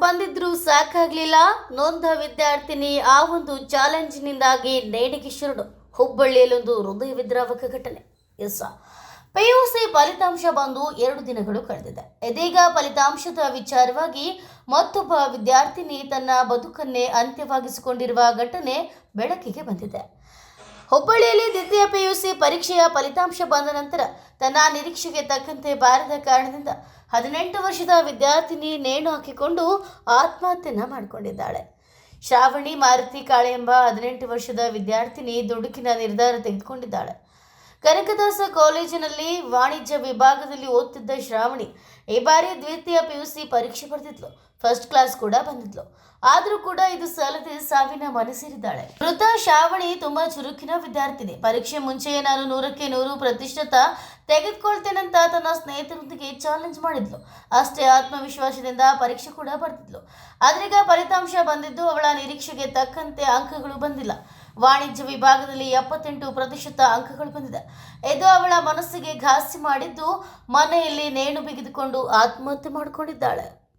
ಬಂದಿದ್ರೂ ಸಾಕಾಗ್ಲಿಲ್ಲ. ನೊಂದ ವಿದ್ಯಾರ್ಥಿನಿ ಆ ಒಂದು ಚಾಲೆಂಜ್ನಿಂದಾಗಿ ನೇಣಿಗೆ ಶರಣು. ಹುಬ್ಬಳ್ಳಿಯಲ್ಲೊಂದು ಹೃದಯ ವಿದ್ರಾವಕ ಘಟನೆ. ಎಸ್, ಪಿಯುಸಿ ಫಲಿತಾಂಶ ಬಂದು 2 ದಿನಗಳು ಕಳೆದಿದೆ. ಇದೀಗ ಫಲಿತಾಂಶದ ವಿಚಾರವಾಗಿ ಮತ್ತೊಬ್ಬ ವಿದ್ಯಾರ್ಥಿನಿ ತನ್ನ ಬದುಕನ್ನೇ ಅಂತ್ಯವಾಗಿಸಿಕೊಂಡಿರುವ ಘಟನೆ ಬೆಳಕಿಗೆ ಬಂದಿದೆ. ಹುಬ್ಬಳ್ಳಿಯಲ್ಲಿ ದ್ವಿತೀಯ ಪಿಯುಸಿ ಪರೀಕ್ಷೆಯ ಫಲಿತಾಂಶ ಬಂದ ನಂತರ ತನ್ನ ನಿರೀಕ್ಷೆಗೆ ತಕ್ಕಂತೆ ಬಾರದ ಕಾರಣದಿಂದ 18 ವರ್ಷದ ವಿದ್ಯಾರ್ಥಿನಿ ನೇಣು ಹಾಕಿಕೊಂಡು ಆತ್ಮಹತ್ಯೆಯನ್ನು ಮಾಡಿಕೊಂಡಿದ್ದಾಳೆ. ಶ್ರಾವಣಿ ಮಾರುತಿ ಕಾಳೆ ಎಂಬ 18 ವರ್ಷದ ವಿದ್ಯಾರ್ಥಿನಿ ದುಡುಕಿನ ನಿರ್ಧಾರ ತೆಗೆದುಕೊಂಡಿದ್ದಾಳೆ. ಕನಕದಾಸ ಕಾಲೇಜಿನಲ್ಲಿ ವಾಣಿಜ್ಯ ವಿಭಾಗದಲ್ಲಿ ಓದುತ್ತಿದ್ದ ಶ್ರಾವಣಿ ಈ ಬಾರಿ ದ್ವಿತೀಯ ಪಿಯುಸಿ ಪರೀಕ್ಷೆ ಬರೆದಿದ್ಲು. ಫಸ್ಟ್ ಕ್ಲಾಸ್ ಕೂಡ ಬಂದಿದ್ಲು. ಆದರೂ ಕೂಡ ಇದು ಸಾಲದೆ ಸಾವಿನ ಮನೆ ಸೇರಿದ್ದಾಳೆ. ಮೃತ ಶ್ರಾವಣಿ ತುಂಬಾ ಚುರುಕಿನ ವಿದ್ಯಾರ್ಥಿನಿ. ಪರೀಕ್ಷೆ ಮುಂಚೆಯೇ ನಾನು 100ಕ್ಕೆ 100 ಪ್ರತಿಶತ ತೆಗೆದುಕೊಳ್ತೇನಂತ ತನ್ನ ಸ್ನೇಹಿತರೊಂದಿಗೆ ಚಾಲೆಂಜ್ ಮಾಡಿದ್ಲು. ಅಷ್ಟೇ ಆತ್ಮವಿಶ್ವಾಸದಿಂದ ಪರೀಕ್ಷೆ ಕೂಡ ಬರೆದಿದ್ಲು. ಆದ್ರೀಗ ಫಲಿತಾಂಶ ಬಂದಿದ್ದು ಅವಳ ನಿರೀಕ್ಷೆಗೆ ತಕ್ಕಂತೆ ಅಂಕಗಳು ಬಂದಿಲ್ಲ. ವಾಣಿಜ್ಯ ವಿಭಾಗದಲ್ಲಿ 78% ಅಂಕಗಳು ಬಂದಿದೆ. ಇದು ಅವಳ ಮನಸ್ಸಿಗೆ ಘಾಸಿ ಮಾಡಿದ್ದು ಮನೆಯಲ್ಲಿ ನೇಣು ಬಿಗಿದುಕೊಂಡು ಆತ್ಮಹತ್ಯೆ ಮಾಡಿಕೊಂಡಿದ್ದಾಳೆ.